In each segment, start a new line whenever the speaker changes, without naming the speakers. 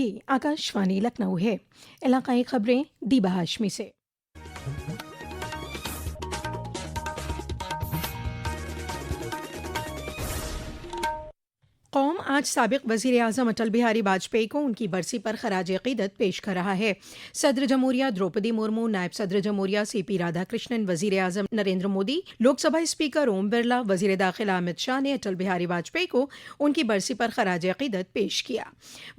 ये आकाशवाणी लखनऊ है। इलाकाई खबरें दीबा हाशमी से। कौम आज साबिक वज़ीर आज़म अटल बिहारी वाजपेयी को उनकी बरसी पर खराज अक़ीदत पेश कर रहा है। सदर जमहूरिया द्रौपदी मुर्मू, नायब सदर जमहूरिया सीपी राधाकृष्णन, वज़ीर आज़म नरेंद्र मोदी, लोकसभा स्पीकर ओम बिरला, वज़ीर दाखिला अमित शाह ने अटल बिहारी वाजपेयी को उनकी बरसी पर खराज अक़ीदत पेश किया।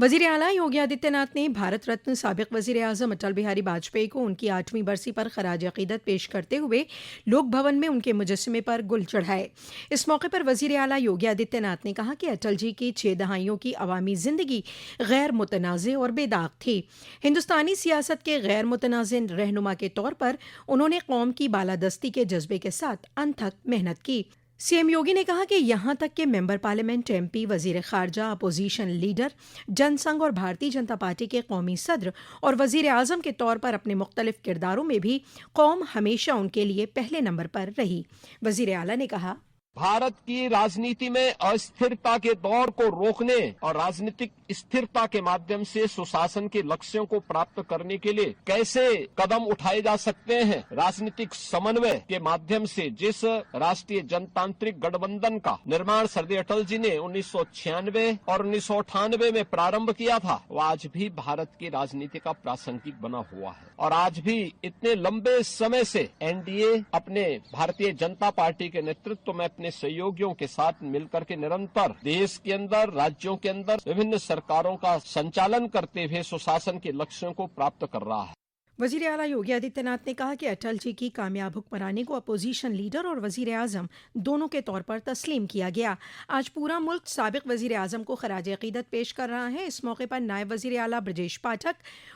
वज़ीर आला योगी आदित्यनाथ ने भारत रत्न साबिक वज़ीर आज़म अटल बिहारी वाजपेयी को उनकी 8वीं बरसी पर खराज अक़ीदत पेश करते हुए लोक भवन में उनके मुजस्समे पर गुल चढ़ाए। इस मौके पर वज़ीर आला योगी आदित्यनाथ ने कहा कि अटल जी की 6 दहाइयों की अवामी जिंदगी गैर मुतनाज़ और बेदाग थी। हिंदुस्तानी सियासत के गैर मुतनाज़ रहनुमा के तौर पर उन्होंने कौम की बालादस्ती के जज्बे के साथ अनथक मेहनत की। सीएम योगी ने कहा कि यहाँ तक के मेंबर पार्लियामेंट, एमपी, वजीर खारजा, अपोजिशन लीडर, जनसंघ और भारतीय जनता पार्टी के कौमी सदर और वजीर आजम के तौर पर अपने मुख्तलिफ किरदारों में भी कौम हमेशा उनके लिए पहले नंबर पर रही। वजीर आला ने कहा,
भारत की राजनीति में अस्थिरता के दौर को रोकने और राजनीतिक स्थिरता के माध्यम से सुशासन के लक्ष्यों को प्राप्त करने के लिए कैसे कदम उठाए जा सकते हैं। राजनीतिक समन्वय के माध्यम से जिस राष्ट्रीय जनतांत्रिक गठबंधन का निर्माण सरदार अटल जी ने 1996 और 1998 में प्रारंभ किया था, वो आज भी भारत की राजनीति का प्रासंगिक बना हुआ है। और आज भी इतने लंबे समय से एनडीए अपने भारतीय जनता पार्टी के नेतृत्व में अपने सहयोगियों के साथ मिलकर के निरंतर देश के अंदर, राज्यों के अंदर विभिन्न सरकारों का संचालन करते हुए सुशासन के लक्ष्यों को प्राप्त कर रहा है।
वज़ीर आला योगी आदित्यनाथ ने कहा कि अटल जी की कामयाब हुक्मरानी को अपोजिशन लीडर और वज़ीर आज़म दोनों के तौर पर तस्लीम किया गया। आज पूरा मुल्क साबिक वज़ीर आज़म को खराज अक़ीदत पेश कर रहा है। इस मौके पर नायब वज़ीर आला ब्रजेश पाठक,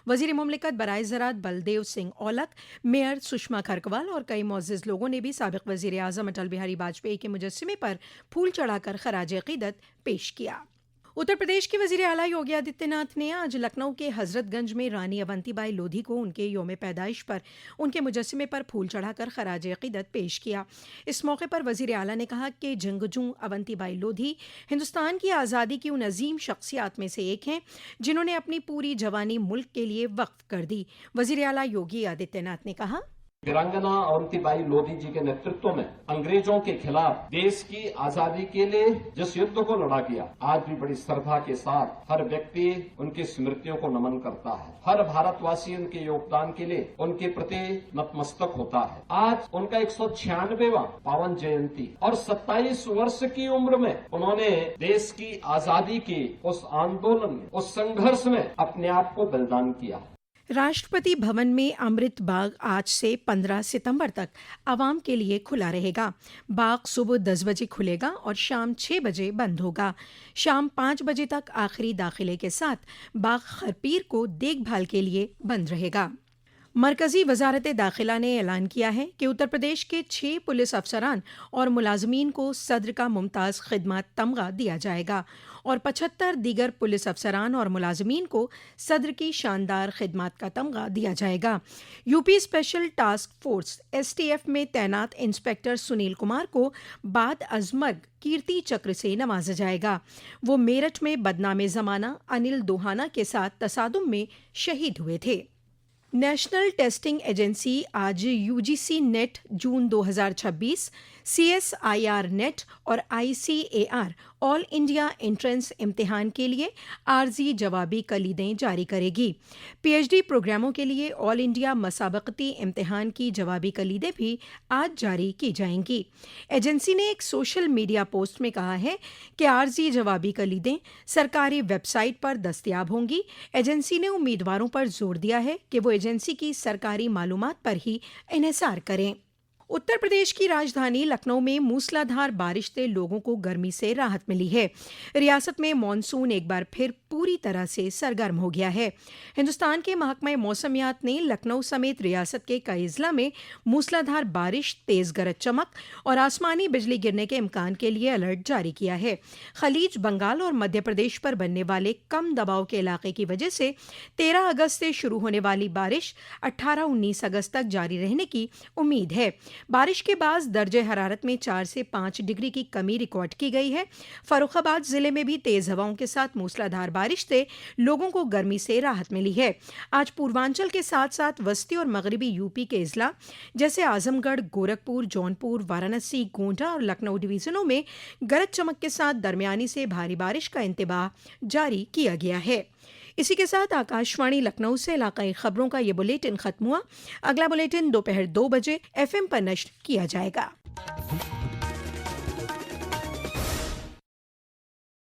वज़ीर मुमलिकत बराए ज़राअत बलदेव सिंह औलख, मेयर सुषमा खरकवाल और कई मुअज़्ज़िज़ लोगों ने भी साबिक वज़ीर आज़म अटल बिहारी वाजपेयी के मुजस्समे पर फूल चढ़ाकर खराज अक़ीदत पेश किया। उत्तर प्रदेश के वज़ीर आला योगी आदित्यनाथ ने आज लखनऊ के हज़रतगंज में रानी अवंतीबाई लोधी को उनके योम पैदाइश पर उनके मुजस्समे पर फूल चढ़ाकर खराज अक़ीदत पेश किया। इस मौके पर वज़ीर आला ने कहा कि जंगजू अवंतीबाई लोधी हिंदुस्तान की आज़ादी की उन अजीम शख्सियात में से एक हैं जिन्होंने अपनी पूरी जवानी मुल्क के लिए वक्फ कर दी। वज़ीर आला योगी आदित्यनाथ ने कहा,
वीरांगना अवंतीबाई लोधी जी के नेतृत्व में अंग्रेजों के खिलाफ देश की आजादी के लिए जिस युद्ध को लड़ा गया, आज भी बड़ी श्रद्धा के साथ हर व्यक्ति उनकी स्मृतियों को नमन करता है। हर भारतवासी उनके योगदान के लिए उनके प्रति नतमस्तक होता है। आज उनका 196वां पावन जयंती और 27 वर्ष की उम्र में उन्होंने देश की आजादी के उस आंदोलन में, उस संघर्ष में अपने आप को बलिदान किया।
राष्ट्रपति भवन में अमृत बाग आज से 15 सितंबर तक आवाम के लिए खुला रहेगा। बाग सुबह 10 बजे खुलेगा और शाम 6 बजे बंद होगा। शाम 5 बजे तक आखिरी दाखिले के साथ बाग खरपीर को देखभाल के लिए बंद रहेगा। मरकजी वजारत दाखिला ने ऐलान किया है कि उत्तर प्रदेश के 6 पुलिस अफसरान और मुलाजमीन को सदर का मुमताज़ खिदमत तमगा दिया जाएगा और 75 दीगर पुलिस अफसरान और मुलाजमीन को सदर की शानदार खिदमत का तमगा दिया जाएगा। UP special task force STF में तैनात इंस्पेक्टर सुनील कुमार को बाद अजमर्ग कीर्ति चक्र से नवाजा जाएगा। वो मेरठ में बदनामे ज़माना अनिल दोहाना के साथ तसादुम में शहीद हुए थे। नेशनल टेस्टिंग एजेंसी आज UGC नेट जून 2026, CSIR नेट और ICAR ऑल इंडिया एंट्रेंस इम्तिहान के लिए आर्जी जवाबी कलीदें जारी करेगी। PhD प्रोग्रामों के लिए ऑल इंडिया मसाबकती इम्तिहान की जवाबी कलीदें भी आज जारी की जाएंगी। एजेंसी ने एक सोशल मीडिया पोस्ट में कहा है कि आर्जी जवाबी कलीदें सरकारी वेबसाइट पर दस्तयाब होंगी। एजेंसी ने उम्मीदवारों पर जोर दिया है कि वो एजेंसी की सरकारी मालूमात पर ही इन्हिसार करें। उत्तर प्रदेश की राजधानी लखनऊ में मूसलाधार बारिश से लोगों को गर्मी से राहत मिली है। रियासत में मॉनसून एक बार फिर पूरी तरह से सरगर्म हो गया है। हिंदुस्तान के महकमा मौसमियात ने लखनऊ समेत रियासत के कई अजला में मूसलाधार बारिश, तेज गरज चमक और आसमानी बिजली गिरने के इम्कान के लिए अलर्ट जारी किया है। खलीज, बंगाल और मध्य प्रदेश पर बनने वाले कम दबाव के इलाके की वजह से 13 अगस्त से शुरू होने वाली बारिश 18-19 अगस्त तक जारी रहने की उम्मीद है। बारिश के बाद दर्जे हरारत में 4 से 5 डिग्री की कमी रिकॉर्ड की गई है। फर्रुखाबाद जिले में भी तेज हवाओं के साथ मूसलाधार बारिश से लोगों को गर्मी से राहत मिली है। आज पूर्वांचल के साथ साथ वस्ती और मगरबी यूपी के इजला जैसे आजमगढ़, गोरखपुर, जौनपुर, वाराणसी, गोंडा और लखनऊ डिवीजनों में गरज चमक के साथ दरमियानी से भारी बारिश का इंतबाह जारी किया गया है। इसी के साथ आकाशवाणी लखनऊ से इलाकाई खबरों का ये बुलेटिन खत्म हुआ। अगला बुलेटिन दोपहर 2 बजे FM पर नश्र किया जाएगा।